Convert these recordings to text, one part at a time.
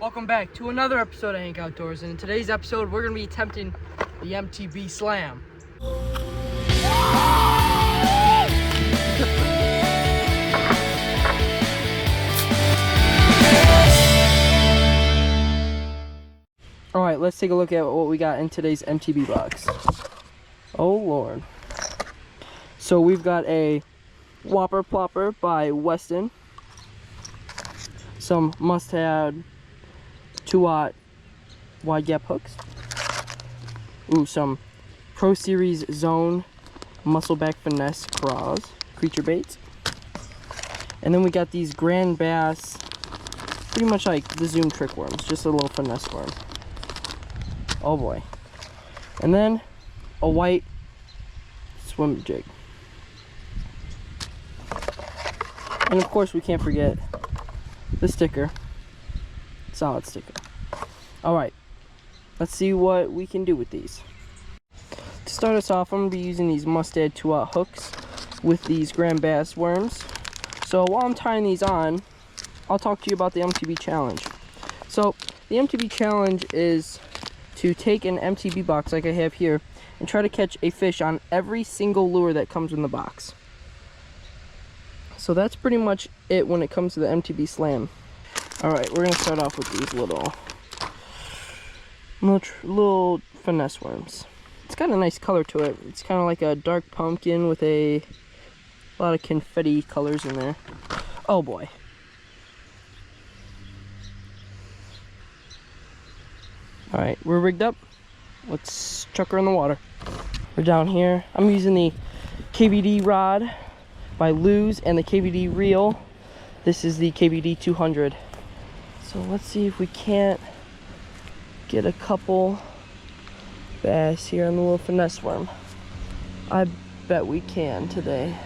Welcome back to another episode of Hank Outdoors, and in today's episode we're going to be attempting the MTB Slam. Alright, let's take a look at what we got in today's MTB box. Oh Lord. So we've got a Whopper Plopper by Weston, some must-have 2-aught wide gap hooks, some Pro Series Zone Muscleback Finesse craws, creature baits, and then we got these Grand Bass, pretty much like the Zoom trick worms, just a little finesse worm. Oh boy. And then a white swim jig. And of course we can't forget the sticker. Solid sticker. Alright, let's see what we can do with these. To start us off, I'm going to be using these must-add 2-aught hooks with these Grand Bass worms. So while I'm tying these on, I'll talk to you about the MTB challenge. So the MTB challenge is to take an MTB box like I have here and try to catch a fish on every single lure that comes in the box. So that's pretty much it when it comes to the MTB Slam. Alright, we're going to start off with these little finesse worms. It's got a nice color to it. It's kind of like a dark pumpkin with a lot of confetti colors in there. Oh boy. Alright, we're rigged up. Let's chuck her in the water. We're down here. I'm using the KBD rod by Luz and the KBD reel. This is the KBD 200. So let's see if we can't get a couple bass here on the little finesse worm. I bet we can today.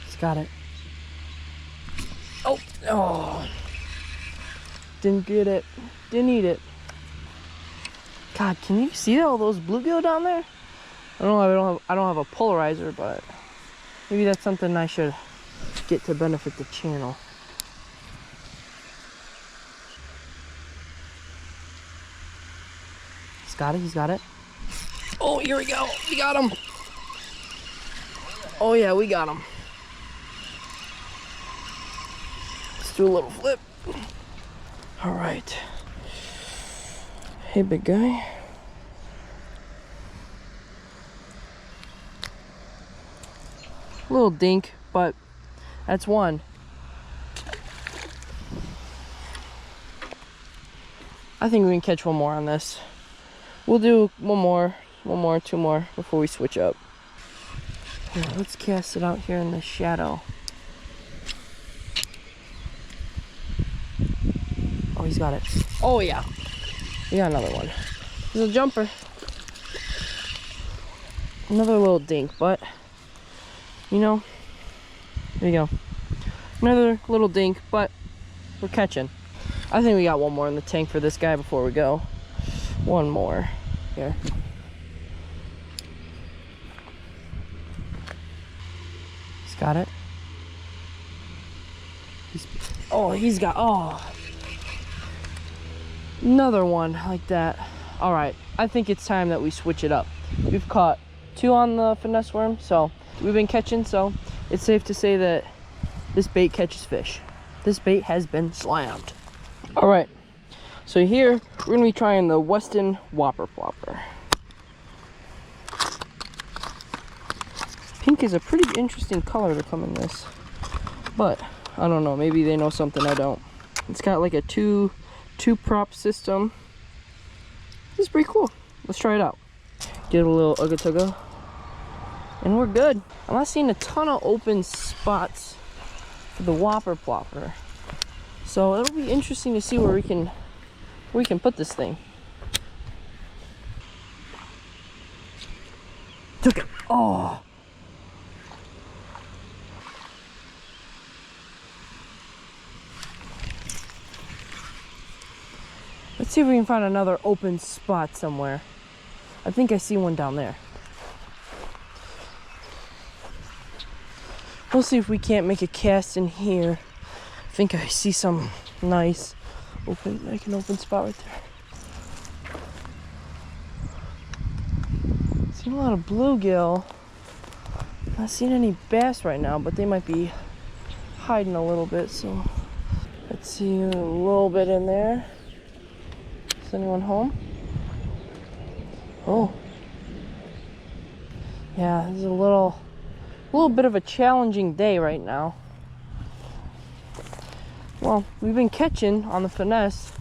It's got it. Oh, didn't get it. Didn't eat it. God, can you see all those bluegill down there? I don't have a polarizer, but maybe that's something I should get to benefit the channel. He's got it, he's got it. Oh, here we go. We got him. Oh yeah, we got him. Let's do a little flip. All right. Hey, big guy. A little dink, but that's one. I think we can catch one more on this. We'll do one more, two more before we switch up. Here, let's cast it out here in the shadow. Oh, he's got it. Oh yeah, we got another one. There's a jumper. Another little dink, but you know, there you go. Another little dink, but we're catching. I think we got one more in the tank for this guy before we go. One more here. He's got it. He's got another one like that. All right, I think it's time that we switch it up. We've caught 2 on the finesse worm, so we've been catching, so it's safe to say that this bait catches fish. This bait has been slammed. All right, so here we're gonna be trying the Weston Whopper Plopper. Pink is a pretty interesting color to come in this, but I don't know, maybe they know something I don't. It's got like a two prop system. This is pretty cool. Let's try it out. Get a little ugga tugga. And we're good. I'm not seeing a ton of open spots for the Whopper Plopper, so it'll be interesting to see where we can put this thing. Took it. Oh, let's see if we can find another open spot somewhere. I think I see one down there. We'll see if we can't make a cast in here. I think I see some nice open spot right there. See a lot of bluegill. Not seeing any bass right now, but they might be hiding a little bit, so let's see a little bit in there. Is anyone home? Oh. Yeah, this is a little bit of a challenging day right now. Well, we've been catching on the finesse,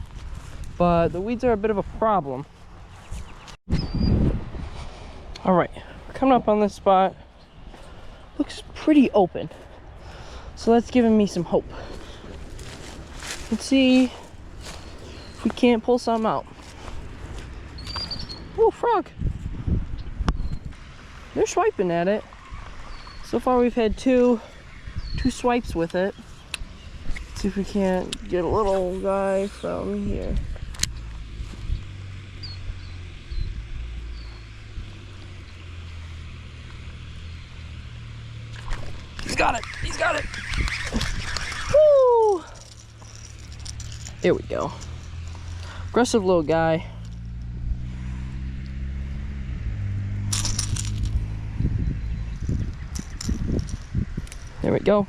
but the weeds are a bit of a problem. All right, we're coming up on this spot. Looks pretty open, so that's giving me some hope. Let's see if we can't pull some out. Oh, frog! They're swiping at it. So far we've had two swipes with it. Let's see if we can't get a little guy from here. He's got it! He's got it! Woo! There we go. Aggressive little guy. There we go.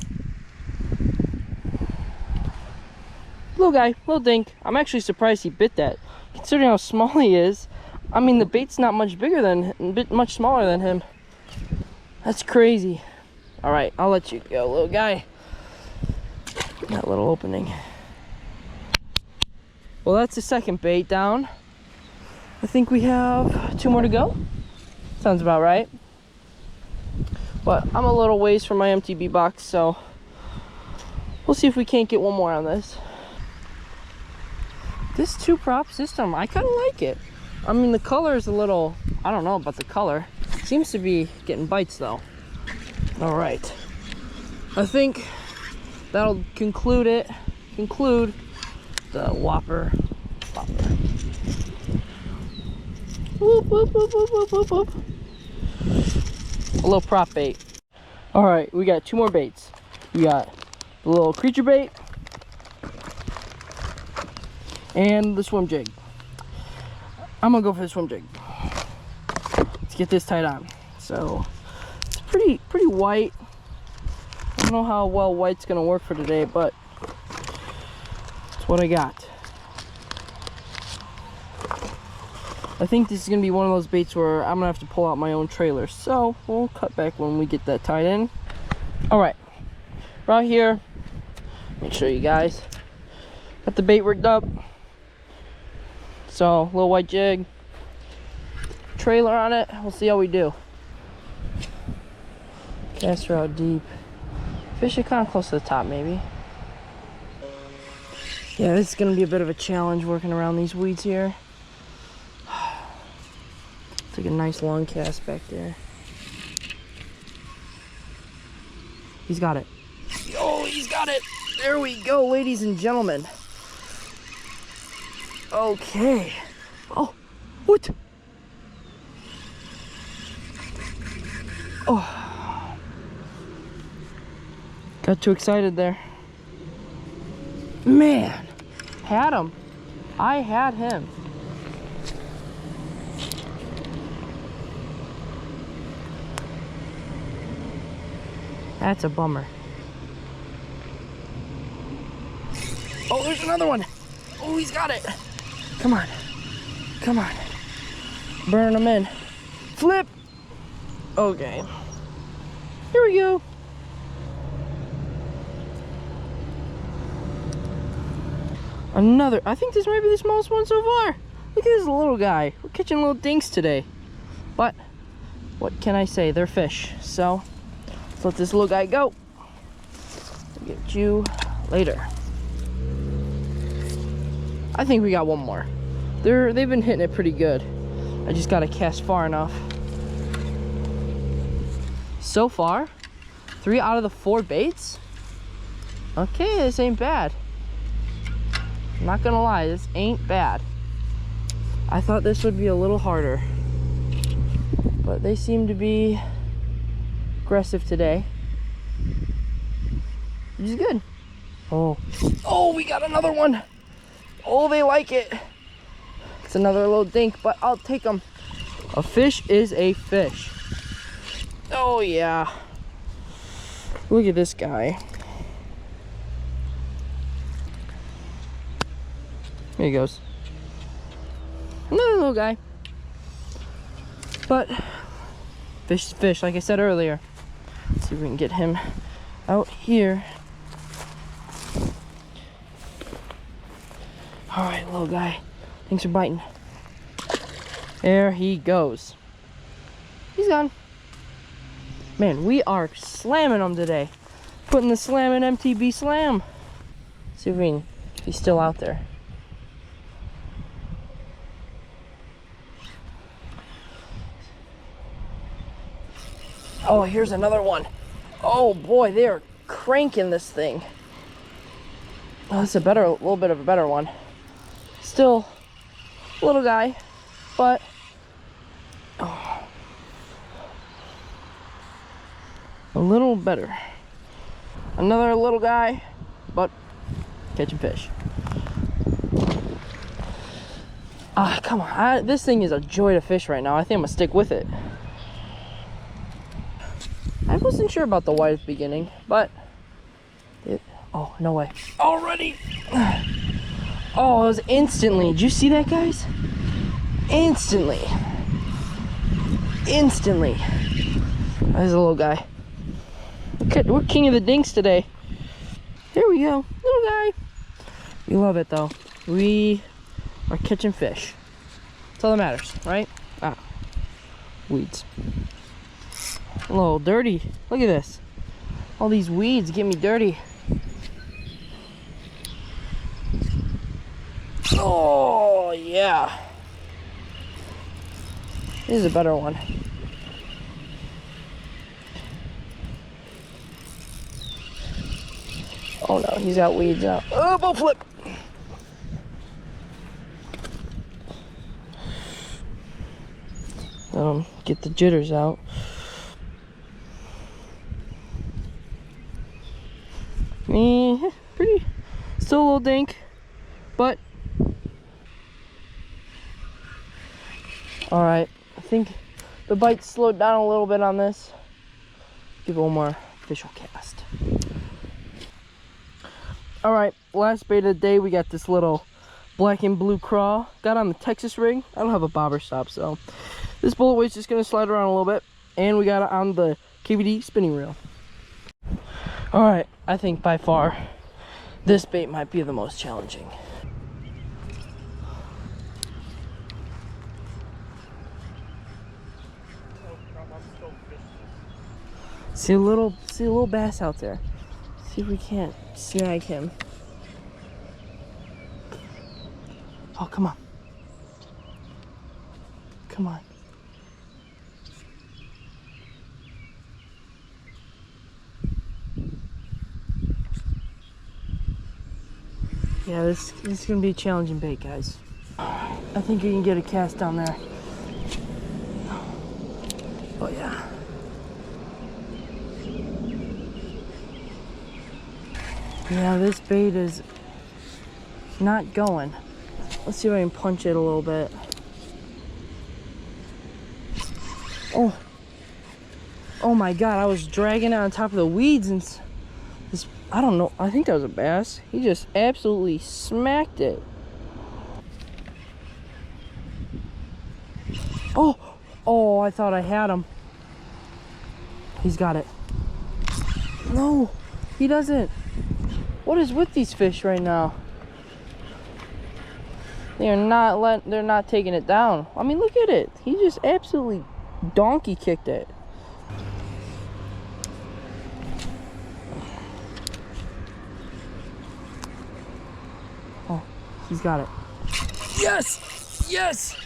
Little guy, little dink. I'm actually surprised he bit that, considering how small he is. I mean, the bait's not much bigger than, much smaller than him. That's crazy. All right, I'll let you go, little guy. That little opening. Well, that's the second bait down. I think we have 2 more to go. Sounds about right. But I'm a little ways from my MTB box, so we'll see if we can't get one more on this. This 2-prop system, I kind of like it. I mean, the color is a little, I don't know about the color. Seems to be getting bites though. All right. I think that'll conclude the whopper. Whoop, whoop, whoop, whoop, whoop, whoop, whoop. A little prop bait. All right, we got 2 more baits. We got the little creature bait and the swim jig. I'm gonna go for the swim jig. Let's get this tied on. So it's pretty white. I don't know how well white's gonna work for today, but that's what I got. I think this is gonna be one of those baits where I'm gonna have to pull out my own trailer, so we'll cut back when we get that tied in. All right, right here, make sure you guys got the bait rigged up. So little white jig, trailer on it. We'll see how we do. Cast her out deep. Fish it kind of close to the top, maybe. Yeah, this is gonna be a bit of a challenge working around these weeds here. Take a nice long cast back there. He's got it. Oh, he's got it. There we go, ladies and gentlemen. Okay. Oh, what? Oh. Got too excited there. Man, had him. I had him. That's a bummer. Oh, there's another one. Oh, he's got it. Come on. Come on. Burn them in. Flip. Okay. Here we go. Another. I think this might be the smallest one so far. Look at this little guy. We're catching little dinks today. But what can I say? They're fish. So let's let this little guy go. I'll get you later. I think we got one more. They've been hitting it pretty good. I just gotta cast far enough. So far, 3 out of the 4 baits. Okay, this ain't bad. I'm not gonna lie, this ain't bad. I thought this would be a little harder, but they seem to be aggressive today. He's good. Oh, we got another one. Oh, they like it. It's another little dink, but I'll take them. A fish is a fish. Oh, yeah. Look at this guy. There he goes. Another little guy. But fish is fish, like I said earlier. Let's see if we can get him out here. All right, little guy. Thanks for biting. There he goes. He's gone. Man, we are slamming them today. Putting the slam in MTB slam. See if he's still out there. Oh, here's another one. Oh boy, they are cranking this thing. Oh, that's a little bit of a better one. Still a little guy, but a little better. Another little guy, but catching fish. Ah, come on. This thing is a joy to fish right now. I think I'm gonna stick with it. I wasn't sure about the white at the beginning, but oh, no way. Already. Oh, it was instantly. Did you see that, guys? Instantly. There's a little guy. We're king of the dinks today. Here we go. Little guy. We love it, though. We are catching fish. That's all that matters, right? Ah, weeds. A little dirty. Look at this. All these weeds get me dirty. Oh, yeah. This is a better one. Oh no, he's got weeds now. Oh, boat flip. Get the jitters out. Pretty, still a little dink, but all right. I think the bite slowed down a little bit on this. Give it one more official cast. All right, last bait of the day. We got this little black and blue craw. Got on the Texas rig. I don't have a bobber stop, so this bullet weight's just gonna slide around a little bit, and we got it on the KVD spinning reel. All right, I think by far this bait might be the most challenging. See a little bass out there. See if we can't snag him. Oh, come on. Come on. Yeah, this is gonna be a challenging bait, guys. I think you can get a cast down there. Oh yeah. Yeah, this bait is not going. Let's see if I can punch it a little bit. Oh my God, I was dragging it on top of the weeds and this, I don't know, I think that was a bass. He just absolutely smacked it. Oh, I thought I had him. He's got it. No, he doesn't. What is with these fish right now? They're not taking it down. I mean, look at it. He just absolutely donkey kicked it. Oh, he's got it. Yes! Yes!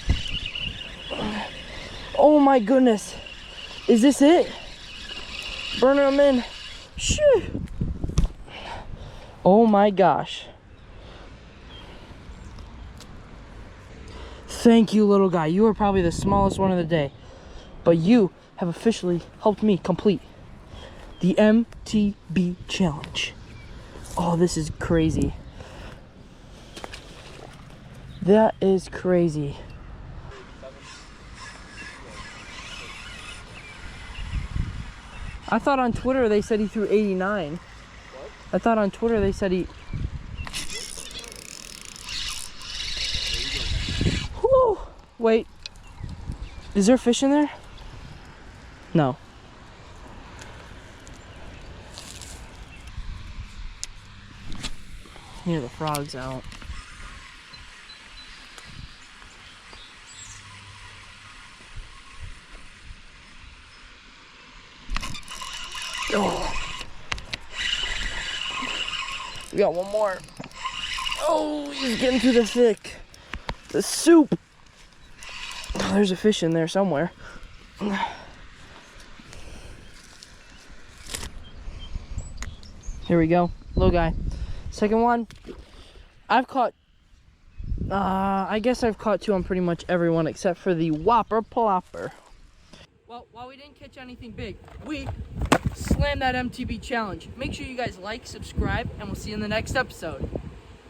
Oh my goodness. Is this it? Burning them in. Shoo! Oh my gosh. Thank you, little guy. You are probably the smallest one of the day, but you have officially helped me complete The MTB challenge. Oh, this is crazy. That is crazy. I thought on Twitter they said he threw 89. What? I thought on Twitter they said he... Whew. Wait. Is there fish in there? No. Hear the frogs out. Oh. We got one more. Oh, he's getting through the thick. The soup. Oh, there's a fish in there somewhere. Here we go. Little guy. Second one. I've caught, I guess I've caught 2 on pretty much everyone except for the Whopper Plopper. Well, while we didn't catch anything big, we slammed that MTB challenge. Make sure you guys like, subscribe, and we'll see you in the next episode.